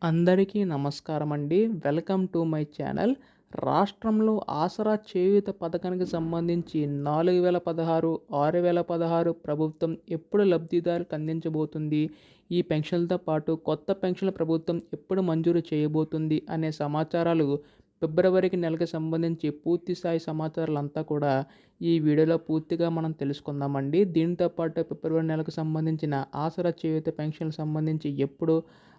అందరికీ నమస్కారం అండి. Welcome to my channel. రాష్ట్రంలో ఆసరా చేయూత పథకానికి సంబంధించి 4016, 6016 ప్రభుత్వం ఎప్పుడు లబ్ధిదారులకు అందించబోతుంది? ఈ పెన్షన్లతో పాటు కొత్త పెన్షన్ల ప్రభుత్వం ఎప్పుడు మంజూరు చేయబోతుంది అనే సమాచారాలు ఫిబ్రవరికి నెలకు సంబంధించి పూర్తి స్థాయి సమాచారాలంతా కూడా ఈ వీడియోలో పూర్తిగా మనం తెలుసుకుందామండి. దీంతో పాటు ఫిబ్రవరి నెలకు సంబంధించిన ఆసరా చేయూత పెన్షన్‌కి సంబంధించి ఎప్పుడు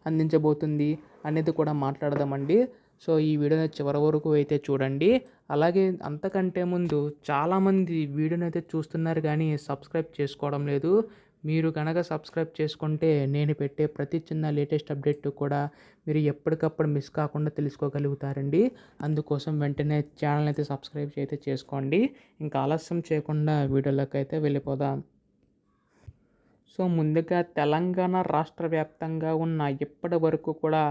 అందించబోతుంది అనేది కూడా మాట్లాడదామండి. సో, ఈ వీడియోని చివరి వరకు అయితే చూడండి. అలాగే అంతకంటే ముందు చాలామంది వీడియోనైతే చూస్తున్నారు కానీ సబ్స్క్రైబ్ చేసుకోవడం లేదు. మీరు గనక సబ్స్క్రైబ్ చేసుకుంటే నేను పెట్టే ప్రతి చిన్న లేటెస్ట్ అప్డేట్ కూడా మీరు ఎప్పటికప్పుడు మిస్ కాకుండా తెలుసుకోగలుగుతారండి. అందుకోసం వెంటనే ఛానల్ అయితే సబ్స్క్రైబ్ అయితే చేసుకోండి. ఇంకా ఆలస్యం చేయకుండా వీడియోలోకి అయితే వెళ్ళిపోదాం. సో, ముందుగా తెలంగాణ రాష్ట్ర వ్యాప్తంగా ఉన్న ఇప్పటి వరకు కూడా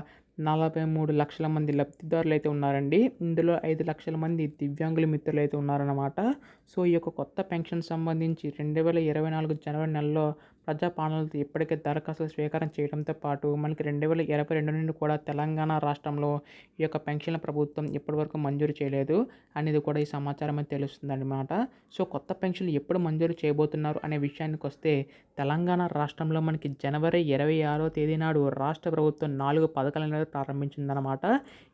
43 లక్షల మంది లబ్ధిదారులైతే ఉన్నారండి. ఇందులో 5 లక్షల మంది దివ్యాంగుల మిత్రులైతే ఉన్నారన్నమాట. సో, ఈ యొక్క కొత్త పెన్షన్ సంబంధించి 2024 జనవరి నెలలో ప్రజాపాలనతో ఇప్పటికే దరఖాస్తులు స్వీకారం చేయడంతో పాటు మనకి 2022 నుండి కూడా తెలంగాణ రాష్ట్రంలో ఈ యొక్క పెన్షన్ల ప్రభుత్వం ఇప్పటివరకు మంజూరు చేయలేదు అనేది కూడా ఈ సమాచారం అయితే తెలుస్తుందన్నమాట. సో, కొత్త పెన్షన్లు ఎప్పుడు మంజూరు చేయబోతున్నారు అనే విషయానికి వస్తే తెలంగాణ రాష్ట్రంలో మనకి జనవరి 26వ తేదీ నాడు రాష్ట్ర ప్రభుత్వం 4 పథకాలను ప్రారంభించిందనమాట.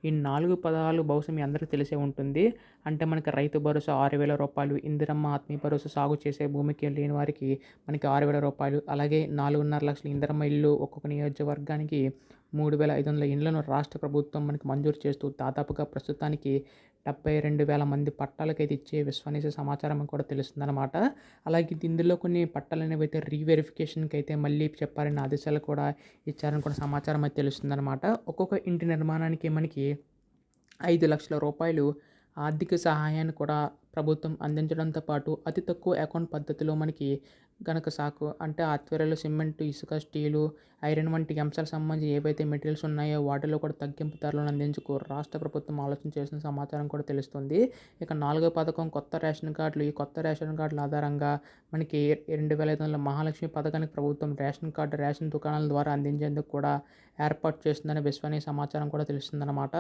ఈ 4 పథకాలు బహుశా మీ అందరికీ తెలిసే ఉంటుంది. అంటే మనకి రైతు భరోసా 6,000 రూపాయలు, ఇందిరమ్మ ఆత్మీయ భరోసా సాగు చేసే భూమికి లేని వారికి మనకి 6,000 రూపాయలు, అలాగే 4.5 లక్షల ఇందిరమ్మ ఇల్లు ఒక్కొక్క నియోజకవర్గానికి 3,500 ఇండ్లను రాష్ట్ర ప్రభుత్వం మనకి మంజూరు చేస్తూ దాదాపుగా ప్రస్తుతానికి 72,000 మంది పట్టాలకైతే ఇచ్చే విశ్వసనీయ సమాచారం కూడా తెలుస్తుందన్నమాట. అలాగే ఇందులో కొన్ని పట్టాలు అనేవి అయితే రీవెరిఫికేషన్కి అయితే మళ్ళీ చెప్పారనే ఆదేశాలు కూడా ఇచ్చారని కూడా సమాచారం అయితే తెలుస్తుందన్నమాట. ఒక్కొక్క ఇంటి నిర్మాణానికి మనకి 5 లక్షల రూపాయలు ఆర్థిక సహాయాన్ని కూడా ప్రభుత్వం అందించడంతో పాటు అతి తక్కువ అకౌంట్ పద్ధతిలో మనకి గనక సాకు అంటే ఆధ్వర్యంలో సిమెంట్, ఇసుక, స్టీలు, ఐరన్ వంటి అంశాలకు సంబంధించి ఏవైతే మెటీరియల్స్ ఉన్నాయో వాటిలో కూడా తగ్గింపు ధరలను అందించుకు రాష్ట్ర ప్రభుత్వం ఆలోచన చేసిన సమాచారం కూడా తెలుస్తుంది. ఇక 4వ పథకం కొత్త రేషన్ కార్డులు. ఈ కొత్త రేషన్ కార్డుల ఆధారంగా మనకి 2,500 మహాలక్ష్మి పథకానికి ప్రభుత్వం రేషన్ కార్డు రేషన్ దుకాణాల ద్వారా అందించేందుకు కూడా ఏర్పాటు చేస్తుందనే విశ్వసనీయ సమాచారం కూడా తెలుస్తుందన్నమాట.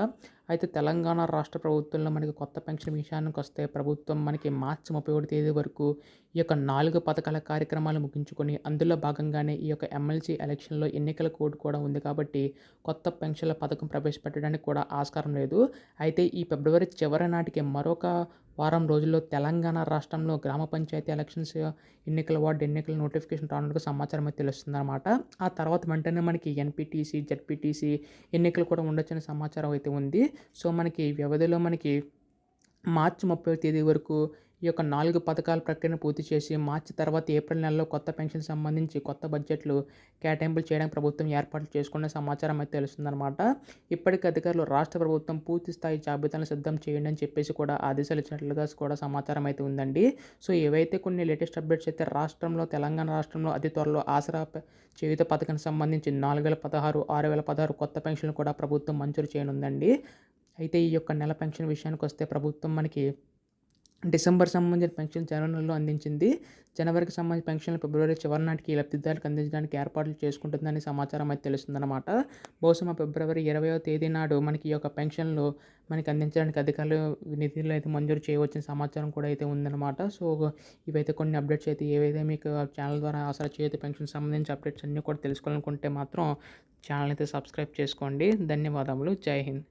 అయితే తెలంగాణ రాష్ట్ర ప్రభుత్వంలో మనకి కొత్త పెన్షన్ విషయానికి వస్తే ప్రభుత్వం మనకి మార్చి 31 తేదీ వరకు ఈ యొక్క 4 పథకాల కార్యక్రమాలు ముగించుకొని అందులో భాగంగానే ఈ యొక్క ఎమ్మెల్సీ ఎలక్షన్లో ఎన్నికల కోడ్ కూడా ఉంది కాబట్టి కొత్త పెన్షన్ల పథకం ప్రవేశపెట్టడానికి కూడా ఆస్కారం లేదు. అయితే ఈ ఫిబ్రవరి చివరి నాటికి మరొక వారం రోజుల్లో తెలంగాణ రాష్ట్రంలో గ్రామ పంచాయతీ ఎలక్షన్స్ ఎన్నికల వార్డు ఎన్నికల నోటిఫికేషన్ రానున్నట్టు సమాచారం అయితే తెలుస్తుందన్నమాట. ఆ తర్వాత వెంటనే మనకి ఎన్పీటీసీ, జెడ్పీటీసీ ఎన్నికలు కూడా ఉండొచ్చనే సమాచారం అయితే ఉంది. సో, మనకి వ్యవధిలో మనకి మార్చి 30వ తేదీ వరకు ఈ యొక్క 4 పథకాల ప్రక్రియను పూర్తి చేసి మార్చి తర్వాత ఏప్రిల్ నెలలో కొత్త పెన్షన్ సంబంధించి కొత్త బడ్జెట్లు కేటాయింపులు చేయడానికి ప్రభుత్వం ఏర్పాట్లు చేసుకునే సమాచారం అయితే తెలుస్తుందన్నమాట. ఇప్పటికే అధికారులు రాష్ట్ర ప్రభుత్వం పూర్తి స్థాయి జాబితాను సిద్ధం చేయండి అని చెప్పేసి కూడా ఆదేశాలు ఇచ్చినట్లుగా కూడా సమాచారం అయితే ఉందండి. సో, ఏవైతే కొన్ని లేటెస్ట్ అప్డేట్స్ అయితే తెలంగాణ రాష్ట్రంలో అతి త్వరలో ఆసరా చేయూత పథకానికి సంబంధించి 4,016, 6,016 కొత్త పెన్షన్లు కూడా ప్రభుత్వం మంజూరు చేయనుందండి. అయితే ఈ యొక్క నెల పెన్షన్ విషయానికి వస్తే ప్రభుత్వం మనకి డిసెంబర్ సంబంధించిన పెన్షన్ జనవరి నెలలో అందించింది. జనవరికి సంబంధించిన పెన్షన్లు ఫిబ్రవరి చివరి నాటికి లబ్ధిదారులకు అందించడానికి ఏర్పాట్లు చేసుకుంటుందని సమాచారం అయితే తెలుస్తుందన్నమాట. బహుశా ఫిబ్రవరి 20వ తేదీ నాడు మనకి ఈ యొక్క పెన్షన్లు మనకి అందించడానికి అధికారులు నిధులు అయితే మంజూరు చేయవచ్చిన సమాచారం కూడా అయితే ఉందన్నమాట. సో, ఇవైతే కొన్ని అప్డేట్స్ అయితే ఏవైతే మీకు ఛానల్ ద్వారా ఆసరా చేయూత పెన్షన్ సంబంధించి అప్డేట్స్ అన్నీ కూడా తెలుసుకోవాలనుకుంటే మాత్రం ఛానల్ అయితే సబ్స్క్రైబ్ చేసుకోండి. ధన్యవాదములు. జై హింద్.